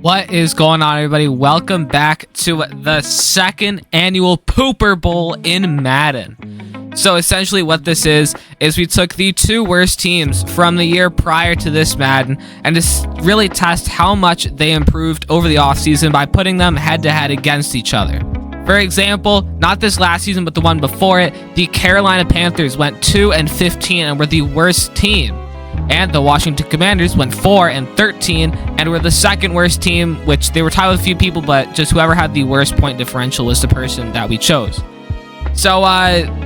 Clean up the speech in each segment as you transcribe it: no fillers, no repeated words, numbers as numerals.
What is going on, everybody? Welcome back to the second annual Pooper Bowl in Madden. So essentially what this is we took the two worst teams from the year prior to this Madden and just really test how much they improved over the offseason by putting them head-to-head against each other. For example, not this last season, but the one before it, the Carolina Panthers went 2-15 and were the worst team. And the Washington Commanders went 4-13 and were the second worst team, which they were tied with a few people, but just whoever had the worst point differential was the person that we chose. So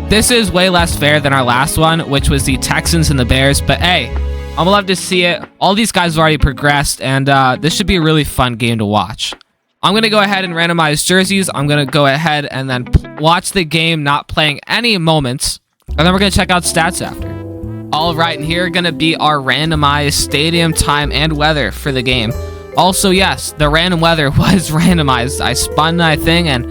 this is way less fair than our last one, which was the Texans and the Bears. But hey, I'm gonna love to see it. All these guys have already progressed, and this should be a really fun game to watch. I'm going to go ahead and randomize jerseys. I'm going to go ahead and then watch the game, not playing any moments. And then we're going to check out stats after. All right, and here are going to be our randomized stadium time and weather for the game. Also, yes, the random weather was randomized. I spun my thing and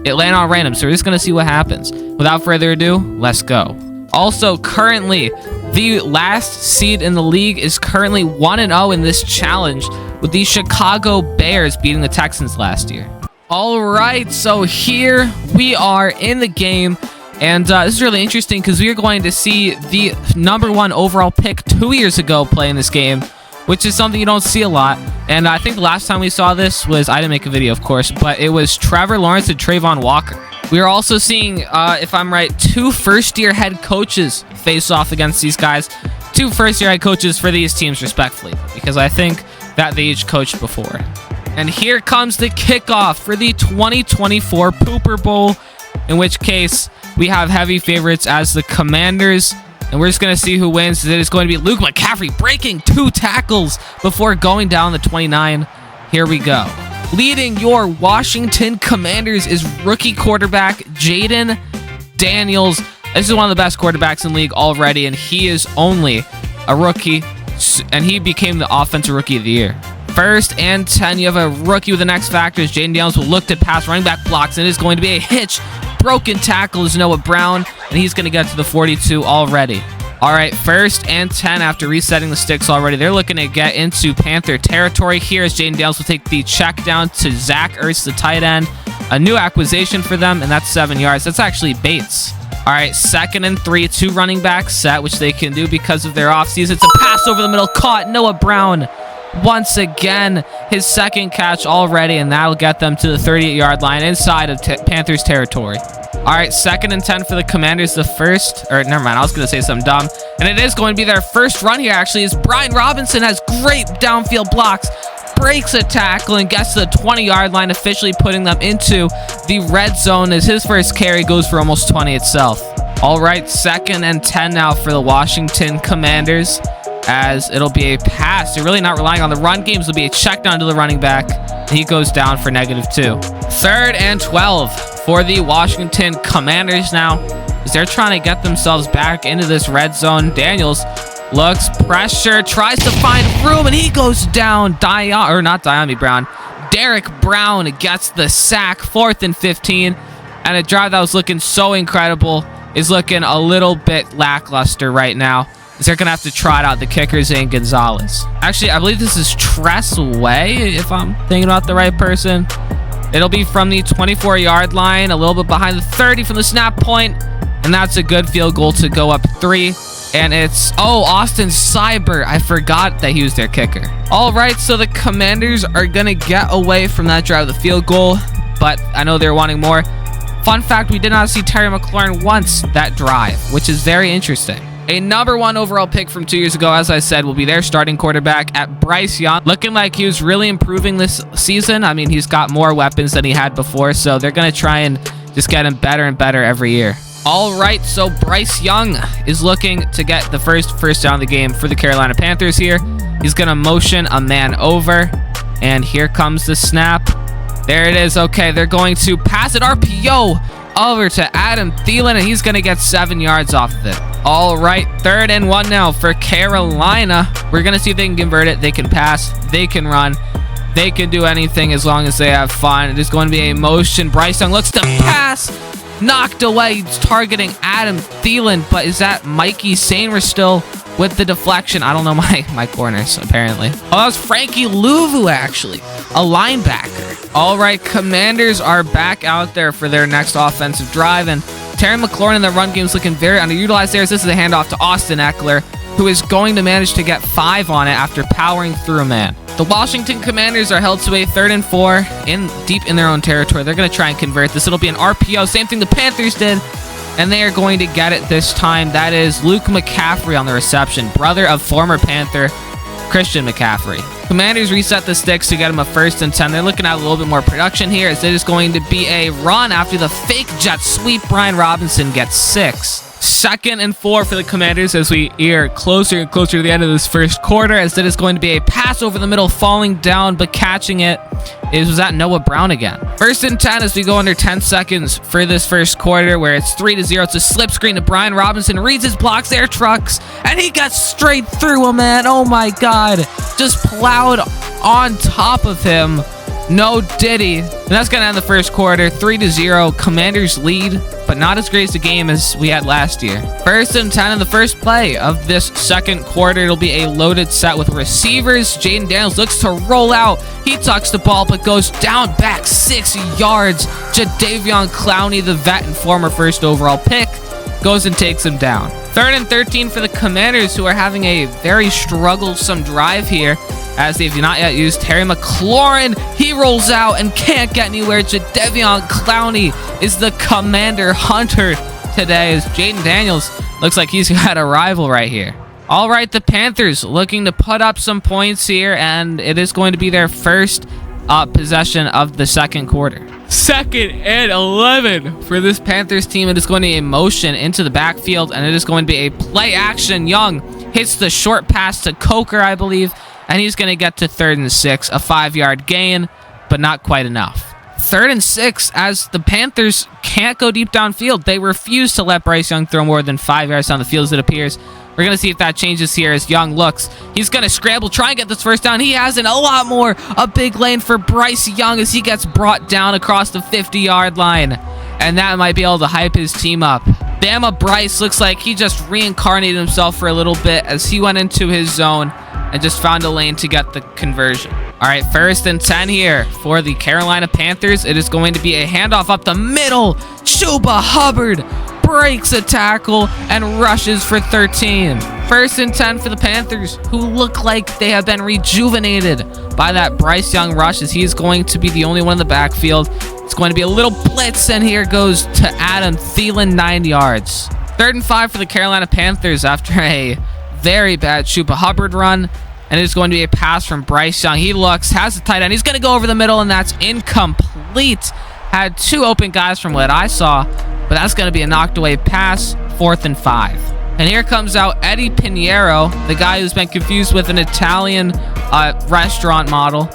it landed on random. So we're just going to see what happens. Without further ado, let's go. Also, currently, the last seed in the league is currently 1-0 in this challenge, with the Chicago Bears beating the Texans last year. All right, so here we are in the game, and this is really interesting because we are going to see the #1 overall pick 2 years ago play in this game, which is something you don't see a lot. And I think the last time we saw this was, I didn't make a video, of course, but it was Trevor Lawrence and Trayvon Walker. We are also seeing, if I'm right, 2 first-year head coaches face off against these guys. 2 first-year head coaches for these teams, respectfully, because I think that they each coached before. And here comes the kickoff for the 2024 Pooper Bowl, in which case we have heavy favorites as the Commanders, and we're just going to see who wins. It is going to be Luke McCaffrey breaking 2 tackles before going down the 29. Here we go. Leading your Washington Commanders is rookie quarterback Jaden Daniels. This is one of the best quarterbacks in the league already, and he is only a rookie, and he became the offensive rookie of the year. First and 10, you have a rookie with the X factors. Jaden Daniels will look to pass, running back blocks, and it is going to be a hitch. Broken tackle is Noah Brown, and he's going to get to the 42 already. All right, first and 10 after resetting the sticks already. They're looking to get into Panther territory. Here as Jaden Daniels will take the check down to Zach Ertz, the tight end. A new acquisition for them, and that's 7 yards. That's actually Bates. All right, 2nd and 3, 2 running backs set, which they can do because of their offseason. It's a pass over the middle, caught. Noah Brown once again, his second catch already, and that'll get them to the 38-yard line inside of Panthers territory. All right, 2nd and 10 for the Commanders. The first, or never mind, I was going to say something dumb. And it is going to be their first run here, actually, as Brian Robinson has great downfield blocks, breaks a tackle, and gets to the 20-yard line, officially putting them into the red zone as his first carry goes for almost 20 itself. All right, 2nd and 10 now for the Washington Commanders, as it'll be a pass. They're really not relying on the run games. It'll be a check down to the running back, and he goes down for -2. 3rd and 12 for the Washington Commanders now, as they're trying to get themselves back into this red zone. Daniels looks pressure, tries to find room, and he goes down. Derek Brown gets the sack. 4th and 15, and a drive that was looking so incredible is looking a little bit lackluster right now, as they're going to have to trot out the kicker, Zane Gonzalez. Actually, I believe this is Tress Way, if I'm thinking about the right person. It'll be from the 24-yard line, a little bit behind the 30 from the snap point, and that's a good field goal to go up 3. And it's, Austin Cyber. I forgot that he was their kicker. All right, so the Commanders are going to get away from that drive, the field goal, but I know they're wanting more. Fun fact, we did not see Terry McLaurin once that drive, which is very interesting. A #1 overall pick from 2 years ago, as I said, will be their starting quarterback at Bryce Young. Looking like he was really improving this season. I mean, he's got more weapons than he had before, so they're going to try and just get him better and better every year. All right, so Bryce Young is looking to get the first down of the game for the Carolina Panthers here. He's going to motion a man over, and here comes the snap. There it is. Okay, they're going to pass it RPO over to Adam Thielen, and he's going to get 7 yards off of it. All right, 3rd and 1 now for Carolina. We're going to see if they can convert it. They can pass. They can run. They can do anything as long as they have fun. It is going to be a motion. Bryce Young looks to pass. Knocked away. He's targeting Adam Thielen, but is that Mikey Sainer still with the deflection? I don't know my corners, apparently. Oh, that was Frankie Louvu, actually. a linebacker. All right, Commanders are back out there for their next offensive drive, and Terry McLaurin in the run game is looking very underutilized there. This is a handoff to Austin Eckler, who is going to manage to get 5 on it after powering through a man. The Washington Commanders are held to a 3rd and 4 deep in their own territory. They're going to try and convert this. It'll be an RPO, same thing the Panthers did, and they are going to get it this time. That is Luke McCaffrey on the reception, brother of former Panther Christian McCaffrey. Commanders reset the sticks to get him a 1st and 10. They're looking at a little bit more production here, as it is going to be a run after the fake jet sweep. Brian Robinson gets 6. 2nd and 4 for the Commanders as we ear closer and closer to the end of this first quarter, as it is going to be a pass over the middle, falling down, but catching it was that Noah Brown again. 1st and 10 as we go under 10 seconds for this first quarter, where it's 3-0. It's a slip screen to Brian Robinson, reads his blocks, air trucks, and he got straight through him, man. Oh my God. Just plowed on top of him. No diddy. And that's going to end the first quarter. 3-0. Commanders lead, but not as great as a game as we had last year. 1st and 10 in the first play of this second quarter. It'll be a loaded set with receivers. Jaden Daniels looks to roll out. He tucks the ball, but goes down back 6 yards. Jadeveon Clowney, the vet and former 1st overall pick, goes and takes him down. 3rd and 13 for the Commanders, who are having a very strugglesome drive here, as they have not yet used Terry McLaurin. He rolls out and can't get anywhere. Jadeveon Clowney is the Commander Hunter today, as Jaden Daniels looks like he's got a rival right here. All right, the Panthers looking to put up some points here, and it is going to be their first possession of the second quarter. 2nd and 11 for this Panthers team. It is going to be a motion into the backfield, and it is going to be a play action. Young hits the short pass to Coker, I believe, and he's going to get to 3rd and 6, a 5-yard gain, but not quite enough. 3rd and 6, as the Panthers can't go deep downfield. They refuse to let Bryce Young throw more than 5 yards down the field, as it appears. We're going to see if that changes here as Young looks. He's going to scramble, try and get this first down. He hasn't. A lot more. A big lane for Bryce Young as he gets brought down across the 50-yard line. And that might be able to hype his team up. Bama Bryce looks like he just reincarnated himself for a little bit as he went into his zone and just found a lane to get the conversion. All right, 1st and 10 here for the Carolina Panthers. It is going to be a handoff up the middle. Chuba Hubbard breaks a tackle and rushes for 13. 1st and 10 for the Panthers, who look like they have been rejuvenated by that Bryce Young rush, as he is going to be the only one in the backfield. It's going to be a little blitz, and here goes to Adam Thielen, 9 yards. 3rd and 5 for the Carolina Panthers after a very bad Chuba Hubbard run, and it's going to be a pass from Bryce Young. He looks, has the tight end. He's going to go over the middle, and that's incomplete. Had 2 open guys from what I saw, but that's going to be a knocked away pass. 4th and 5. And here comes out Eddie Pinheiro, the guy who's been confused with an Italian restaurant model.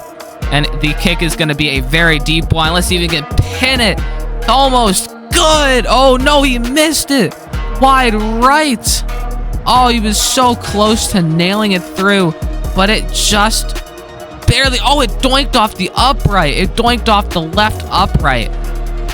And the kick is going to be a very deep one. Let's see if he can pin it. Almost good. Oh, no, he missed it. Wide right. Oh, he was so close to nailing it through, but it just barely. Oh, it doinked off the upright. It doinked off the left upright.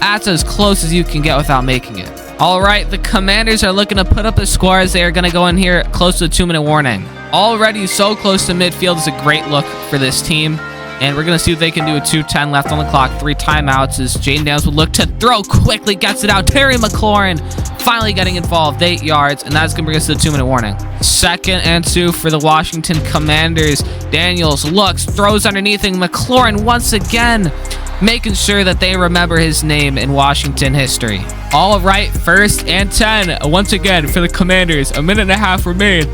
That's as close as you can get without making it. All right, the Commanders are looking to put up a score as they are going to go in here close to the 2-minute warning. Already so close to midfield is a great look for this team. And we're going to see if they can do a 2:10 left on the clock. 3 timeouts as Jaden Daniels would look to throw quickly, gets it out. Terry McLaurin finally getting involved, 8 yards, and that's going to bring us to the 2-minute warning. 2nd and 2 for the Washington Commanders. Daniels looks, throws underneath, and McLaurin once again making sure that they remember his name in Washington history. All right, 1st and 10 once again for the Commanders. 1.5 minutes remain.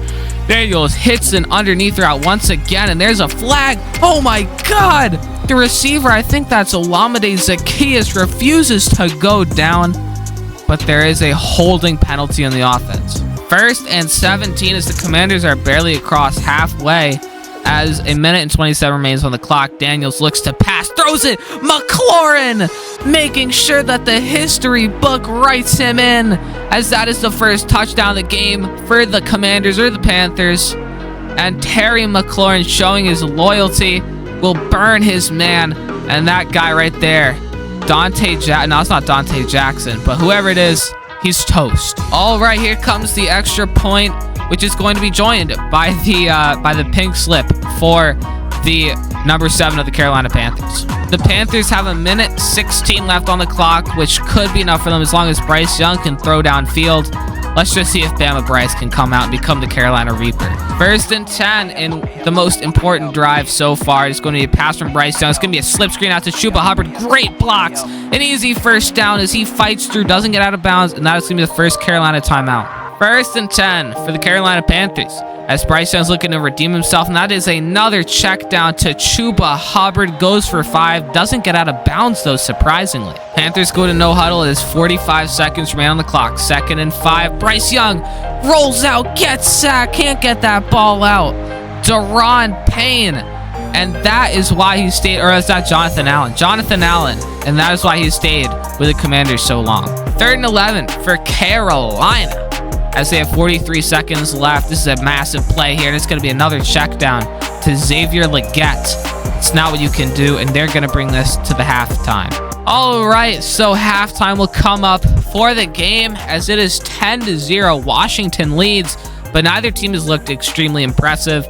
Daniels hits an underneath route once again, and there's a flag. Oh my God! The receiver, I think that's Olamide Zacchaeus, refuses to go down, but there is a holding penalty on the offense. 1st and 17 as the Commanders are barely across halfway. As 1 minute and 27 remains on the clock, Daniels looks to pass, throws it. McLaurin making sure that the history book writes him in, as that is the first touchdown of the game for the Commanders or the Panthers. And Terry McLaurin showing his loyalty will burn his man. And that guy right there, no, it's not Dante Jackson, but whoever it is, he's toast. All right, here comes the extra point, which is going to be joined by the pink slip for the number 7 of the Carolina Panthers. The Panthers have 1:16 left on the clock, which could be enough for them as long as Bryce Young can throw downfield. Let's just see if Bama Bryce can come out and become the Carolina Reaper. 1st and 10 in the most important drive so far. It's going to be a pass from Bryce Young. It's going to be a slip screen out to Chuba Hubbard. Great blocks. An easy first down as he fights through, doesn't get out of bounds, and that is going to be the first Carolina timeout. 1st and 10 for the Carolina Panthers as Bryce Young's looking to redeem himself, and that is another check down to Chuba Hubbard. Goes for 5, doesn't get out of bounds though, surprisingly. Panthers go to no huddle as 45 seconds remain on the clock. 2nd and 5. Bryce Young rolls out, gets sacked, can't get that ball out. Daron Payne, and that is why he stayed, or is that Jonathan Allen? Jonathan Allen, and that is why he stayed with the Commanders so long. 3rd and 11 for Carolina as they have 43 seconds left. This is a massive play here, and it's going to be another check down to Xavier Leggett. It's not what you can do, and they're going to bring this to the halftime. All right, so halftime will come up for the game as it is 10-0. Washington leads, but neither team has looked extremely impressive.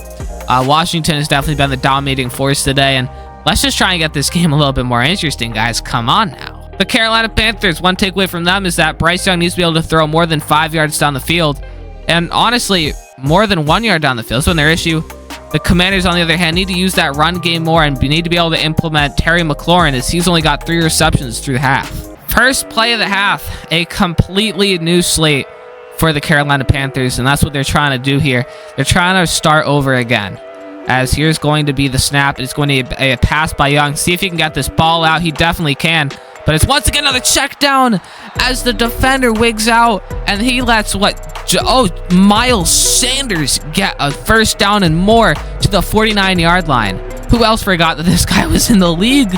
Washington has definitely been the dominating force today, and let's just try and get this game a little bit more interesting, guys. Come on now. The Carolina Panthers, one takeaway from them is that Bryce Young needs to be able to throw more than 5 yards down the field, and honestly, more than 1 yard down the field. That's been their issue. The Commanders, on the other hand, need to use that run game more and need to be able to implement Terry McLaurin as he's only got 3 receptions through half. First play of the half, a completely new slate for the Carolina Panthers, and that's what they're trying to do here. They're trying to start over again. As here's going to be the snap. It's going to be a pass by Young. See if he can get this ball out. He definitely can. But it's once again another check down as the defender wigs out, and he lets Miles Sanders get a first down and more to the 49-yard line. Who else forgot that this guy was in the league?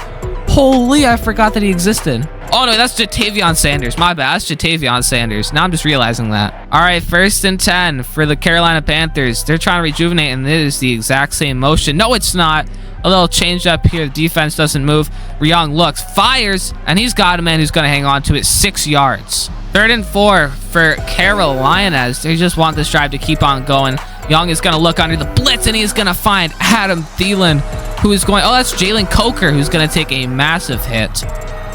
Holy, I forgot that he existed. Oh no, that's Jatavion Sanders. My bad, that's Jatavion Sanders. Now I'm just realizing that. All right, 1st and 10 for the Carolina Panthers. They're trying to rejuvenate, and it is the exact same motion. No, it's not. A little change up here. The defense doesn't move. Young looks, fires, and he's got a man who's going to hang on to it. 6 yards. 3rd and 4 for Carolina as they just want this drive to keep on going. Young is going to look under the blitz, and he's going to find Adam Thielen, who is going, oh, that's Jalen Coker, who's going to take a massive hit.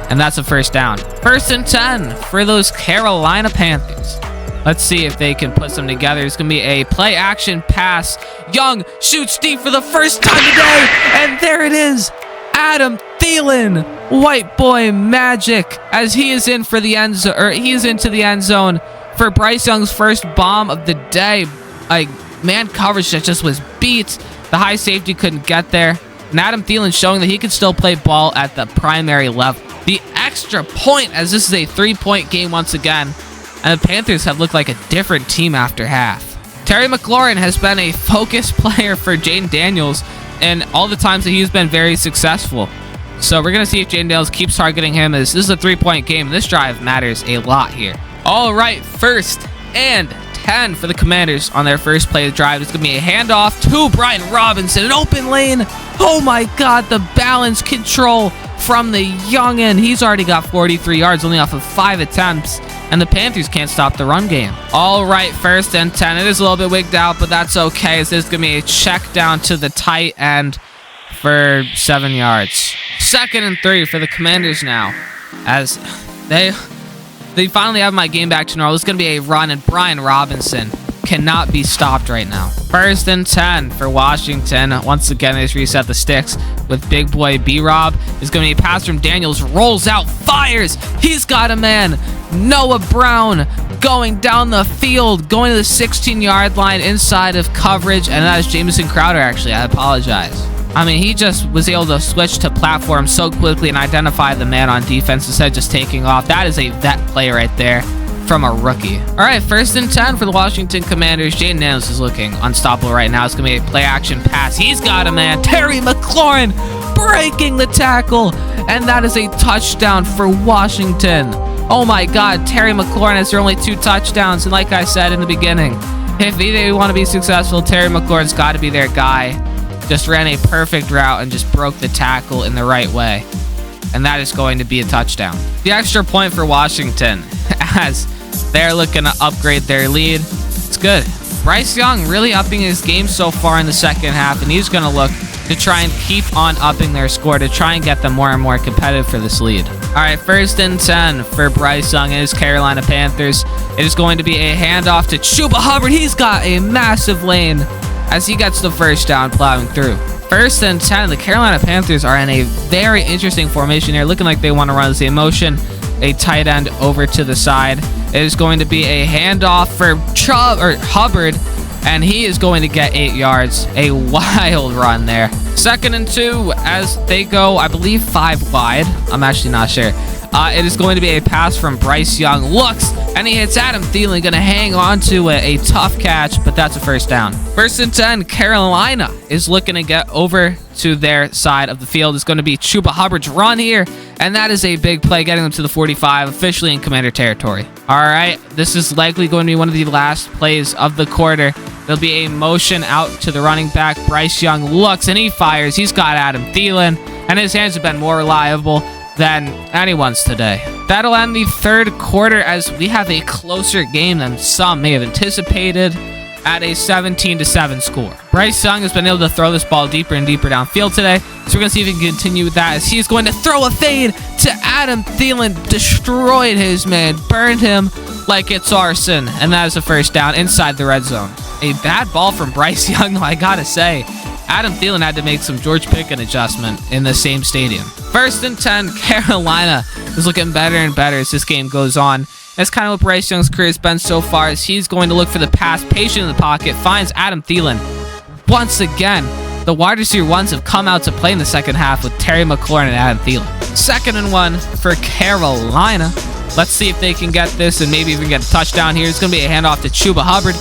And that's a first down. 1st and 10 for those Carolina Panthers. Let's see if they can put some together. It's going to be a play action pass. Young shoots deep for the first time today. And there it is. Adam Thielen. White boy magic as he is in for the end zone, or he is into the end zone for Bryce Young's first bomb of the day. Like, man coverage that just was beat. The high safety couldn't get there. And Adam Thielen showing that he can still play ball at the primary level. The extra point, as this is a 3-point game once again. And the Panthers have looked like a different team after half. Terry McLaurin has been a focus player for Jaden Daniels and all the times that he's been very successful. So we're going to see if Jaden Daniels keeps targeting him, as this is a 3-point game. This drive matters a lot here. All right, 1st and 10 for the Commanders on their first play of the drive. It's going to be a handoff to Brian Robinson. An open lane. Oh my God, the balance control from the youngin'. He's already got 43 yards, only off of 5 attempts. And the Panthers can't stop the run game. All right, 1st and 10. It is a little bit wigged out, but that's okay, as there's going to be a check down to the tight end for 7 yards. 2nd and 3 for the Commanders now, as they finally have my game back to normal. It's going to be a run, and Brian Robinson cannot be stopped right now. 1st and 10 for Washington. Once again, they just reset the sticks with big boy B-Rob. Is going to be a pass from Daniels. Rolls out, fires. He's got a man. Noah Brown going down the field, going to the 16-yard line inside of coverage. And that is Jamison Crowder, actually. I apologize. I mean, he just was able to switch to platform so quickly and identify the man on defense instead of just taking off. That is a vet play right there from a rookie. All right, 1st and 10 for the Washington Commanders. Jaden Daniels is looking unstoppable right now. It's going to be a play action pass. He's got a man. Terry McLaurin breaking the tackle, and that is a touchdown for Washington. Oh my God, Terry McLaurin has their only 2 touchdowns, and like I said in the beginning, if they want to be successful, Terry McLaurin's got to be their guy. Just ran a perfect route and just broke the tackle in the right way. And that is going to be a touchdown. The extra point for Washington as they're looking to upgrade their lead. It's good. Bryce Young really upping his game so far in the second half, and he's going to look to try and keep on upping their score to try and get them more and more competitive for this lead. All right, 1st and 10 for Bryce Young and his Carolina Panthers. It is going to be a handoff to Chuba Hubbard. He's got a massive lane as he gets the first down plowing through. 1st and 10, the Carolina Panthers are in a very interesting formation here, looking like they want to run the same motion. A tight end over to the side. It is going to be a handoff for Hubbard, and he is going to get 8 yards. A wild run there. 2nd and 2 as they go, I believe, 5 wide. I'm actually not sure. It is going to be a pass from Bryce Young. Looks, and he hits Adam Thielen. Going to hang on to it. A tough catch, but that's a first down. 1st and 10, Carolina is looking to get over to their side of the field. It's going to be Chuba Hubbard's run here, and that is a big play, getting them to the 45, officially in Commander territory. All right, this is likely going to be one of the last plays of the quarter. There'll be a motion out to the running back. Bryce Young looks, and he fires. He's got Adam Thielen, and his hands have been more reliable than anyone's today. That'll end the 3rd quarter as we have a closer game than some may have anticipated at a 17-7 score. Bryce Young has been able to throw this ball deeper and deeper downfield today, so we're going to see if he can continue with that as he's going to throw a fade to Adam Thielen. Destroyed his man, burned him like it's arson, and that is a first down inside the red zone. A bad ball from Bryce Young, though, I gotta say. Adam Thielen had to make some George Pickens adjustment in the same stadium. 1st and 10, Carolina is looking better and better as this game goes on. That's kind of what Bryce Young's career has been so far, as he's going to look for the pass, patient in the pocket, finds Adam Thielen. Once again, the wide receiver ones have come out to play in the second half with Terry McLaurin and Adam Thielen. 2nd and 1 for Carolina. Let's see if they can get this and maybe even get a touchdown here. It's going to be a handoff to Chuba Hubbard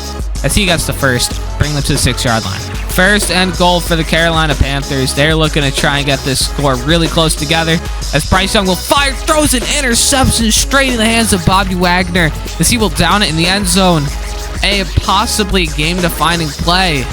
as he gets the first, bring them to the 6-yard line. 1st and goal for the Carolina Panthers. They're looking to try and get this score really close together as Bryce Young will fire, throws an interception straight in the hands of Bobby Wagner as he will down it in the end zone. A possibly game-defining play,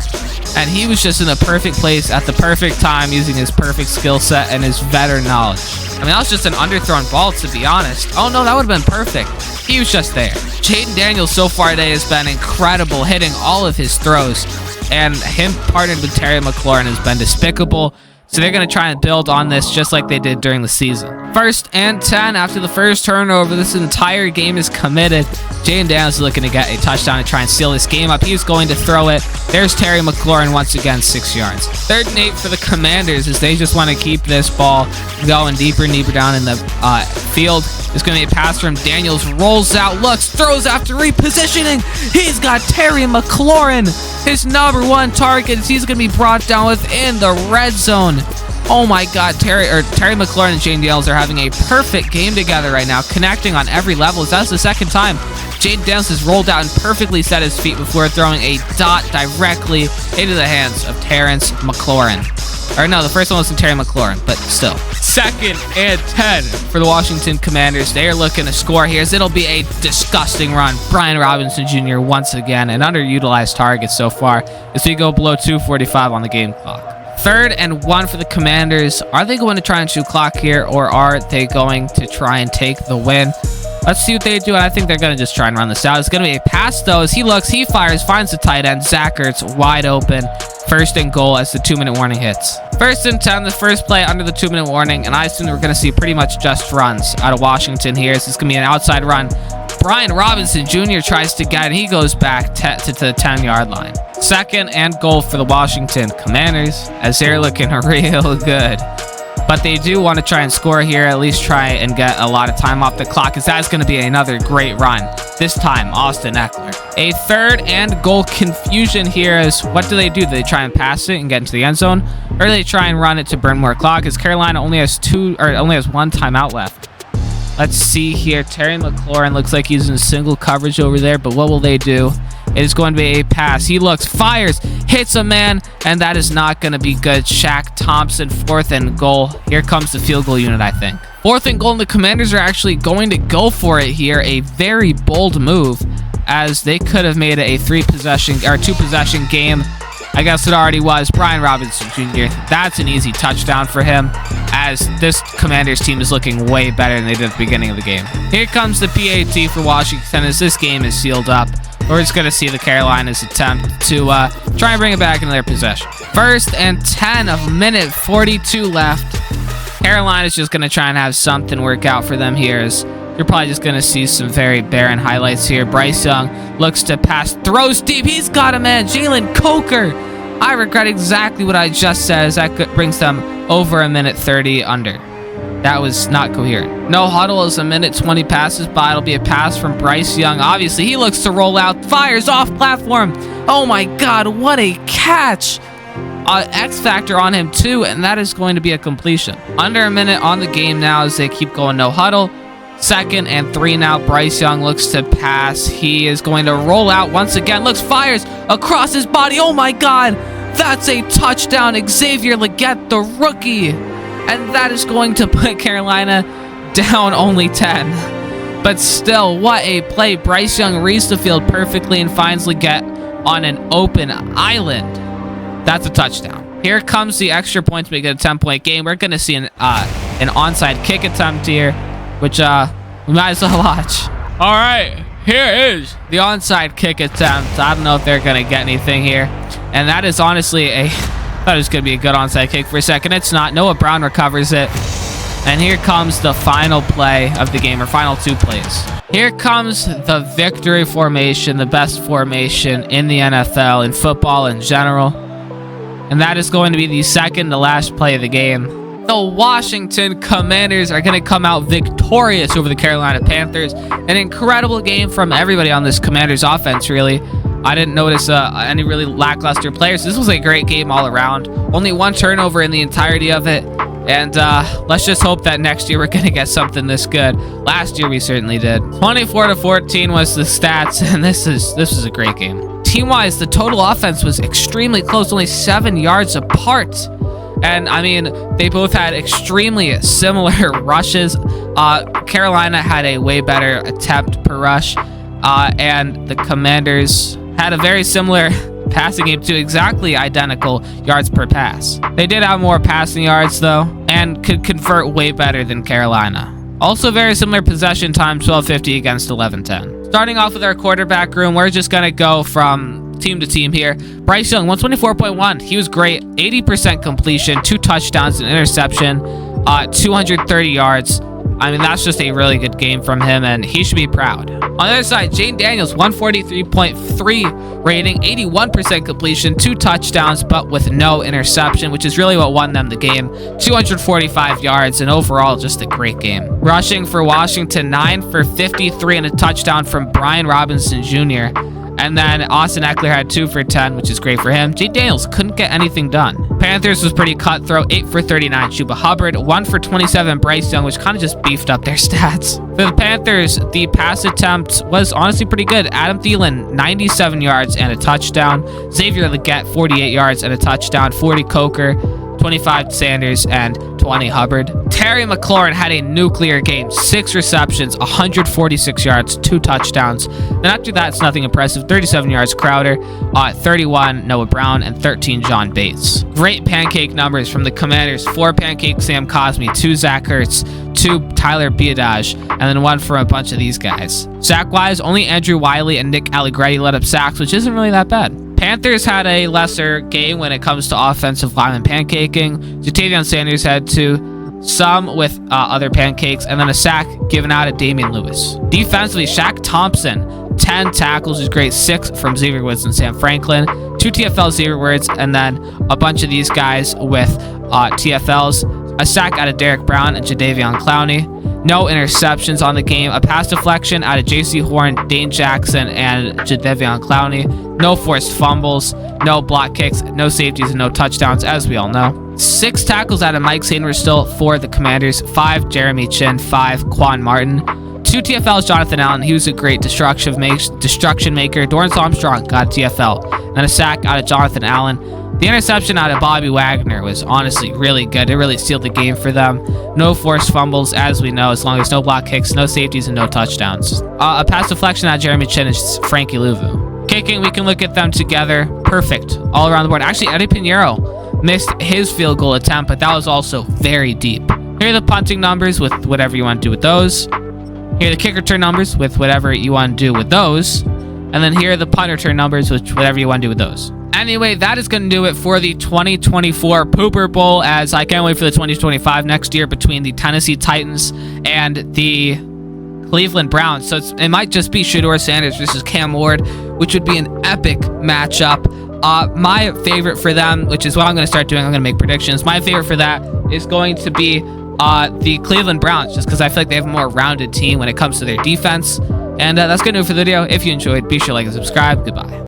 and he was just in the perfect place at the perfect time using his perfect skill set and his veteran knowledge. I mean, that was just an underthrown ball, to be honest. Oh no, that would have been perfect. He was just there. Jaden Daniels so far today has been incredible, hitting all of his throws, and him partnered with Terry McLaurin has been despicable. So they're going to try and build on this just like they did during the season. 1st and 10 after the first turnover. This entire game is committed. Jaden Daniels is looking to get a touchdown to try and seal this game up. He's going to throw it. There's Terry McLaurin once again, 6 yards. 3rd and 8 for the Commanders as they just want to keep this ball going deeper and deeper down in the field. It's going to be a pass from Daniels. Rolls out, looks, throws after repositioning. He's got Terry McLaurin, his #1 target. He's going to be brought down within the red zone. Oh my God, Terry McLaurin and Jaden Daniels are having a perfect game together right now, connecting on every level. That's the second time Jaden Daniels has rolled out and perfectly set his feet before throwing a dot directly into the hands of Terrence McLaurin. Or no, the first one was from Terry McLaurin, but still. 2nd and 10 for the Washington Commanders. They are looking to score here as it'll be a disgusting run. Brian Robinson Jr. once again, an underutilized target so far as we go below 2:45 on the game clock. 3rd and 1 for the Commanders. Are they going to try and shoot clock here, or are they going to try and take the win? Let's see what they do. I think they're going to just try and run this out. It's going to be a pass, though, as he looks, he fires, finds the tight end. Zach Ertz wide open. 1st and goal as the 2-minute warning hits. 1st and 10, the first play under the 2-minute warning, and I assume we're going to see pretty much just runs out of Washington here. This is going to be an outside run. Brian Robinson Jr. tries to get it. He goes back to the 10-yard line. 2nd and goal for the Washington Commanders as they're looking real good. But they do want to try and score here, at least try and get a lot of time off the clock, as that's going to be another great run. This time, Austin Eckler. A 3rd and goal confusion here is what do? They try and pass it and get into the end zone, or do they try and run it to burn more clock? As Carolina only has 1 timeout left. Let's see here. Terry McLaurin looks like he's in single coverage over there, but what will they do? It is going to be a pass. He looks, fires, hits a man, and that is not going to be good. Shaq Thompson, 4th and goal. Here comes the field goal unit, I think. 4th and goal, and the Commanders are actually going to go for it here. A very bold move, as they could have made it a 2-possession game. I guess it already was. Brian Robinson Jr. That's an easy touchdown for him, as this Commanders team is looking way better than they did at the beginning of the game. Here comes the PAT for Washington as this game is sealed up. we're just going to see the Carolinas attempt to try and bring it back into their possession. 1st and 10 of minute 42 left. Carolina's just going to try and have something work out for them here. As you're probably just going to see some very barren highlights here. Bryce Young looks to pass, throws deep. He's got a man. Jalen Coker. I regret exactly what I just said, as that brings them over a minute 30 under. That was not coherent. No huddle as a minute 20 passes by. It'll be a pass from Bryce Young. Obviously, he looks to roll out. Fires off platform. Oh my God, what a catch. X factor on him too, and that is going to be a completion. Under a minute on the game now as they keep going no huddle. 2nd and 3 now. Bryce Young looks to pass. He is going to roll out once again. Looks, fires across his body. Oh my God, that's a touchdown. Xavier Legette, the rookie. And that is going to put Carolina down only 10. But still, what a play. Bryce Young reads the field perfectly and finds Legette on an open island. That's a touchdown. Here comes the extra point to make it a 10-point game. We're going to see an onside kick attempt here, which we might as well watch. All right, here is the onside kick attempt. I don't know if they're going to get anything here. And that is honestly I thought it was going to be a good onside kick for a second. It's not. Noah Brown recovers it. And here comes the final play of the game, or final 2 plays. Here comes the victory formation, the best formation in the NFL, in football in general. And that is going to be the second to last play of the game. The Washington Commanders are going to come out victorious over the Carolina Panthers. An incredible game from everybody on this Commanders offense, really. I didn't notice any really lackluster players. This was a great game all around. Only 1 turnover in the entirety of it. And let's just hope that next year we're going to get something this good. Last year we certainly did. 24-14 was the stats, and this was a great game. Team-wise, the total offense was extremely close, only 7 yards apart. And, I mean, they both had extremely similar rushes. Carolina had a way better attempt per rush. And the Commanders had a very similar passing game to exactly identical yards per pass. They did have more passing yards, though, and could convert way better than Carolina. Also very similar possession time, 12:50 against 11:10. Starting off with our quarterback room, we're just going to go from team to team here. Bryce Young, 124.1. He was great. 80% completion, 2 touchdowns, an interception, 230 yards. I mean, that's just a really good game from him, and he should be proud. On the other side, Jane Daniels, 143.3 rating, 81% completion, 2 touchdowns, but with no interception, which is really what won them the game. 245 yards, and overall, just a great game. Rushing for Washington, 9 for 53, and a touchdown from Brian Robinson Jr., and then Austin Eckler had 2 for 10, which is great for him. Jane Daniels couldn't get anything done. Panthers was pretty cutthroat, 8 for 39. Chuba Hubbard, 1 for 27. Bryce Young, which kind of just beefed up their stats. For the Panthers, the pass attempt was honestly pretty good. Adam Thielen, 97 yards and a touchdown. Xavier Legette, 48 yards and a touchdown. 40 Coker, 25 Sanders, and 20 Hubbard. Terry McLaurin had a nuclear game. 6 receptions, 146 yards, 2 touchdowns. Then after that, it's nothing impressive. 37 yards Crowder, 31 Noah Brown, and 13 John Bates. Great pancake numbers from the Commanders. 4 pancake Sam Cosmi, 2 Zach Ertz, 2 Tyler Biadasz, and then 1 from a bunch of these guys. Sack-wise, only Andrew Wiley and Nick Allegretti let up sacks, which isn't really that bad. Panthers had a lesser game when it comes to offensive lineman pancaking. Jatavion Sanders had 2, some with other pancakes, and then a sack given out at Damian Lewis. Defensively, Shaq Thompson, 10 tackles, is great. 6 from Xavier Woods and Sam Franklin. 2 TFL Xavier Woods, and then a bunch of these guys with TFLs. A sack out of Derek Brown and Jadeveon Clowney. No interceptions on the game. A pass deflection out of J.C. Horn, Dane Jackson, and Jadeveon Clowney. No forced fumbles, no block kicks, no safeties, and no touchdowns, as we all know. 6 tackles out of Mike Sainristil for the Commanders. 5 Jeremy Chin, 5 Quan Martin. 2 TFLs Jonathan Allen. He was a great destruction maker. Dorrance Armstrong got a TFL. And a sack out of Jonathan Allen. The interception out of Bobby Wagner was honestly really good. It really sealed the game for them. No forced fumbles, as we know, as long as no block kicks, no safeties, and no touchdowns. A pass deflection out of Jeremy Chin and Frankie Louvu. Kicking, we can look at them together. Perfect. All around the board. Actually, Eddie Pinheiro missed his field goal attempt, but that was also very deep. Here are the punting numbers with whatever you want to do with those. Here are the kick return numbers with whatever you want to do with those. And then here are the punt return numbers, which whatever you want to do with those. Anyway, that is going to do it for the 2024 Pooper Bowl, as I can't wait for the 2025 next year between the Tennessee Titans and the Cleveland Browns. So it might just be Shedeur Sanders versus Cam Ward, which would be an epic matchup. My favorite for them, which is what I'm going to start doing, I'm going to make predictions. My favorite for that is going to be the Cleveland Browns, just because I feel like they have a more rounded team when it comes to their defense. And that's going to do it for the video. If you enjoyed, be sure to like and subscribe. Goodbye.